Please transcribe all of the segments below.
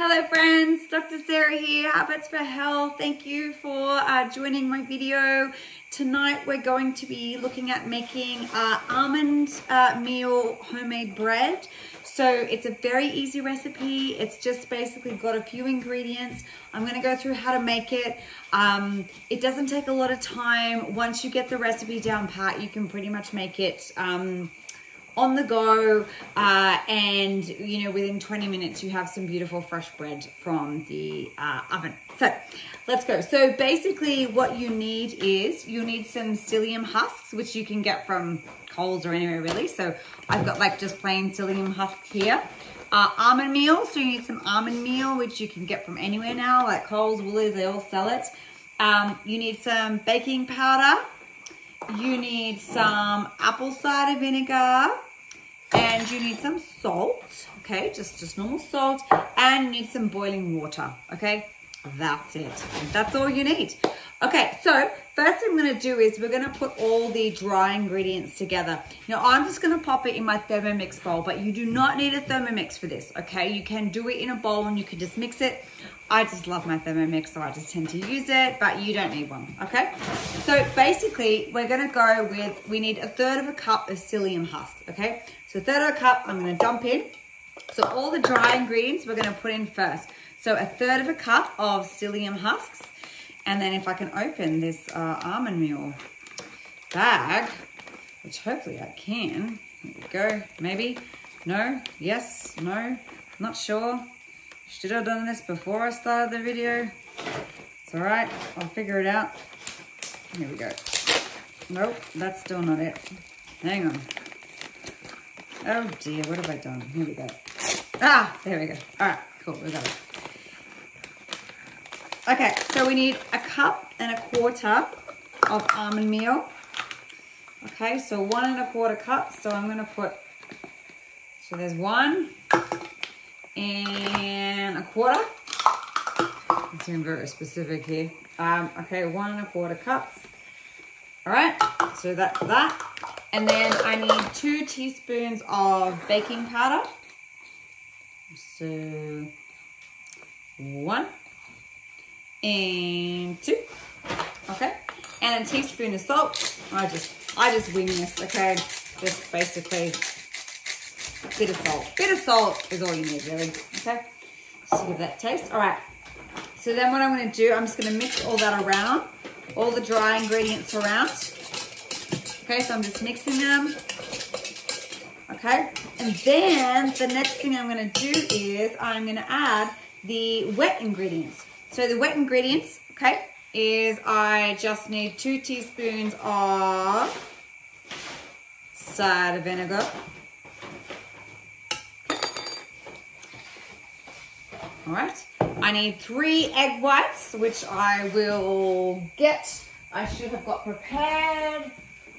Hello friends, Dr. Sara here, Habits for Health. Thank you for joining my video. Tonight we're going to be looking at making almond meal homemade bread. So it's a very easy recipe. It's just basically got a few ingredients. I'm going to go through how to make it. It doesn't take a lot of time. Once you get the recipe down pat, you can pretty much make it on the go, and you know, within 20 minutes you have some beautiful fresh bread from the oven. So let's go. So basically what you need is you need some psyllium husks, which you can get from Coles or anywhere really. So I've got like just plain psyllium husks here. Almond meal, so you need some almond meal, which you can get from anywhere now, like Coles, Woolies, they all sell it. You need some baking powder. You need some apple cider vinegar, and you need some salt, okay, just normal salt, and you need some boiling water, okay? That's it. That's all you need. Okay, so first thing I'm going to do is we're going to put all the dry ingredients together. Now, I'm just going to pop it in my Thermomix bowl, but you do not need a Thermomix for this, okay? You can do it in a bowl and you can just mix it. I just love my Thermomix, so I just tend to use it, but you don't need one, okay? So basically, we're going to go with, we need 1/3 cup of psyllium husk, okay? So 1/3 cup, I'm going to dump in. So all the dry ingredients we're going to put in first. So 1/3 cup of psyllium husks. And then if I can open this almond meal bag, which hopefully I can. There we go. Maybe. No. Yes. No. Not sure. Should have done this before I started the video. It's all right. I'll figure it out. Here we go. Nope. That's still not it. Hang on. Oh dear. What have I done? Here we go. Ah, there we go. All right. Cool. We got it. Okay, so we need 1.25 cups of almond meal. Okay, so 1.25 cups. So I'm going to put, so there's 1 1/4. It's being very specific here. Okay, 1.25 cups. All right, so that's that. And then I need 2 teaspoons of baking powder. So 1 and 2, okay, and a teaspoon of salt. I just wing this, okay, just basically a bit of salt. Bit of salt is all you need, really, okay, just to give that taste. All right, so then what I'm going to do, I'm just going to mix all that around, all the dry ingredients around. Okay, so I'm just mixing them. Okay, and then the next thing I'm going to do is I'm going to add the wet ingredients. So the wet ingredients, okay, is I just need 2 teaspoons of cider vinegar. All right. I need 3 egg whites, which I will get. I should have got prepared,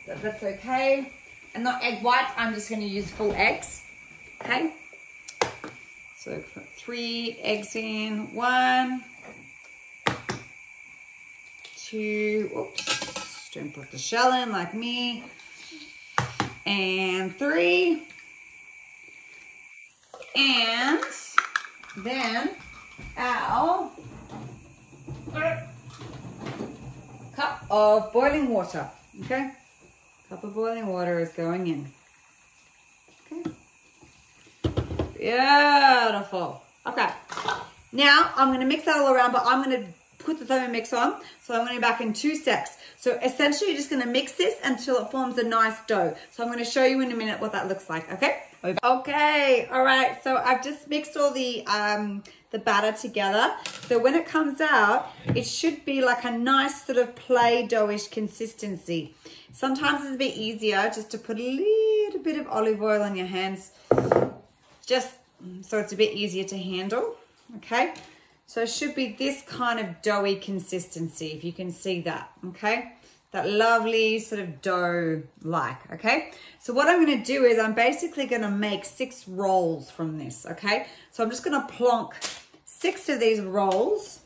but that's okay. And not egg whites, I'm just going to use full eggs, okay? So put 3 eggs in, 1, 2, oops, don't put the shell in like me, and 3, and then our cup of boiling water, okay? Cup of boiling water is going in, okay? Beautiful. Okay, now I'm going to mix that all around, but I'm going to put the Thermomix on, so I'm going to be back in 2 secs. So essentially you're just going to mix this until it forms a nice dough. So I'm going to show you in a minute what that looks like, okay? Okay, all right, so I've just mixed all the batter together. So when it comes out, it should be like a nice sort of Play-Doh-ish consistency. Sometimes it's a bit easier just to put a little bit of olive oil on your hands, just so it's a bit easier to handle, okay? So it should be this kind of doughy consistency, if you can see that, okay? That lovely sort of dough-like, okay? So what I'm going to do is I'm basically going to make 6 rolls from this, okay? So I'm just going to plonk 6 of these rolls,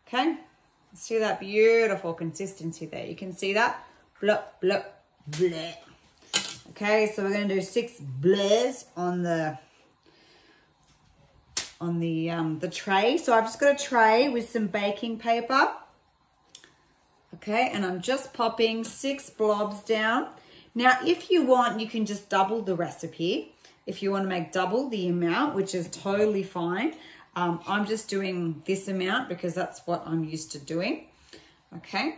okay? See that beautiful consistency there? You can see that? Blah, blah, blah. Okay, so we're going to do 6 blahs on the the tray. So I've just got a tray with some baking paper. Okay, and I'm just popping 6 blobs down. Now, if you want, you can just double the recipe. If you want to make double the amount, which is totally fine. I'm just doing this amount because that's what I'm used to doing. Okay.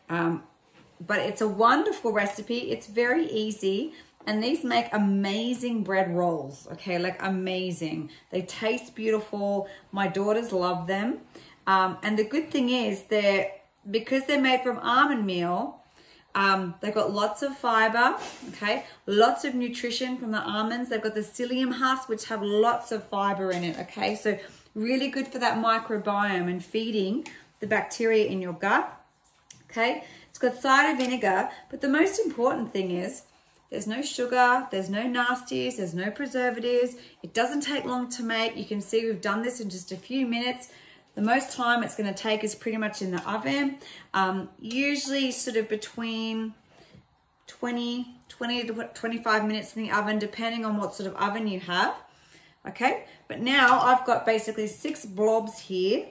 But it's a wonderful recipe. It's very easy. And these make amazing bread rolls. Okay, like amazing. They taste beautiful. My daughters love them. And the good thing is because they're made from almond meal, they've got lots of fiber, okay? Lots of nutrition from the almonds. They've got the psyllium husks, which have lots of fiber in it, okay? So really good for that microbiome and feeding the bacteria in your gut, okay? It's got cider vinegar, but the most important thing is there's no sugar, there's no nasties, there's no preservatives. It doesn't take long to make. You can see we've done this in just a few minutes. The most time it's going to take is pretty much in the oven, usually sort of between 20 to 25 minutes in the oven, depending on what sort of oven you have. Okay, but now I've got basically 6 blobs here,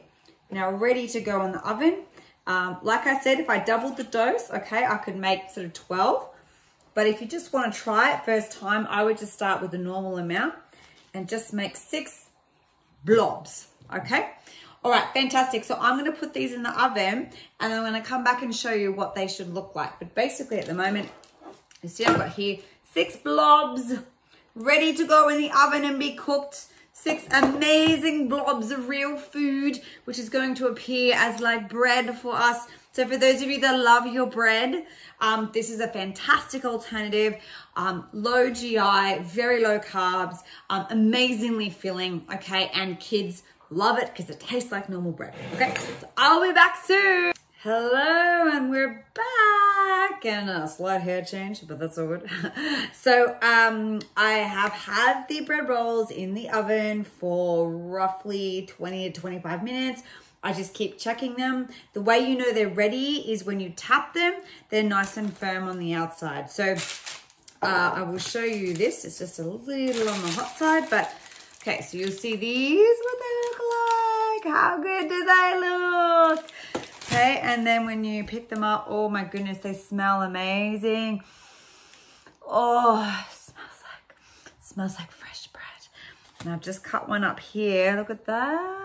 now ready to go in the oven. Like I said, if I doubled the dose, okay, I could make sort of 12. But if you just want to try it first time, I would just start with the normal amount and just make 6 blobs, okay? All right, fantastic. So I'm going to put these in the oven and I'm going to come back and show you what they should look like. But basically at the moment, you see I've got here 6 blobs ready to go in the oven and be cooked. 6 amazing blobs of real food, which is going to appear as like bread for us. So for those of you that love your bread, this is a fantastic alternative. Low GI, very low carbs, amazingly filling, okay? And kids love it because it tastes like normal bread. Okay, so I'll be back soon. Hello, and we're back. And a slight hair change, but that's all good. So I have had the bread rolls in the oven for roughly 20 to 25 minutes. I just keep checking them. The way you know they're ready is when you tap them, they're nice and firm on the outside. So I will show you this. It's just a little on the hot side, but okay, so you'll see these, what they look like. How good do they look? Okay, and then when you pick them up, oh my goodness, they smell amazing. Oh, it smells like fresh bread. And I've just cut one up here. Look at that.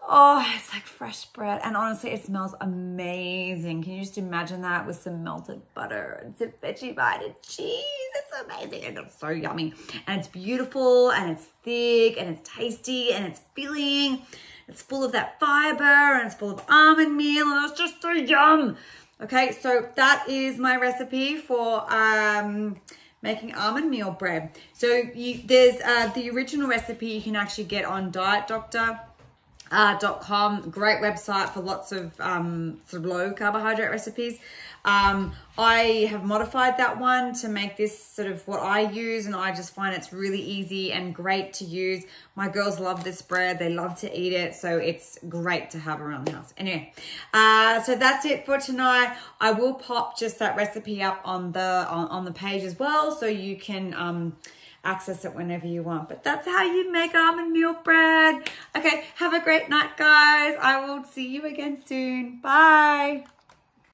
Oh, it's like fresh bread. And honestly, it smells amazing. Can you just imagine that with some melted butter and some Vegemite cheese? It's amazing and it's so yummy. And it's beautiful and it's thick and it's tasty and it's filling. It's full of that fiber and it's full of almond meal and it's just so yum. Okay, so that is my recipe for making almond meal bread. So there's the original recipe you can actually get on dietdoctor.com. Great website for lots of sort of low carbohydrate recipes. I have modified that one to make this sort of what I use, and I just find it's really easy and great to use. My girls love this bread. They love to eat it, so it's great to have around the house. Anyway, so that's it for tonight. I will pop just that recipe up on the page as well, so you can access it whenever you want. But that's how you make almond meal bread. Okay, have a great night, guys. I will see you again soon. Bye.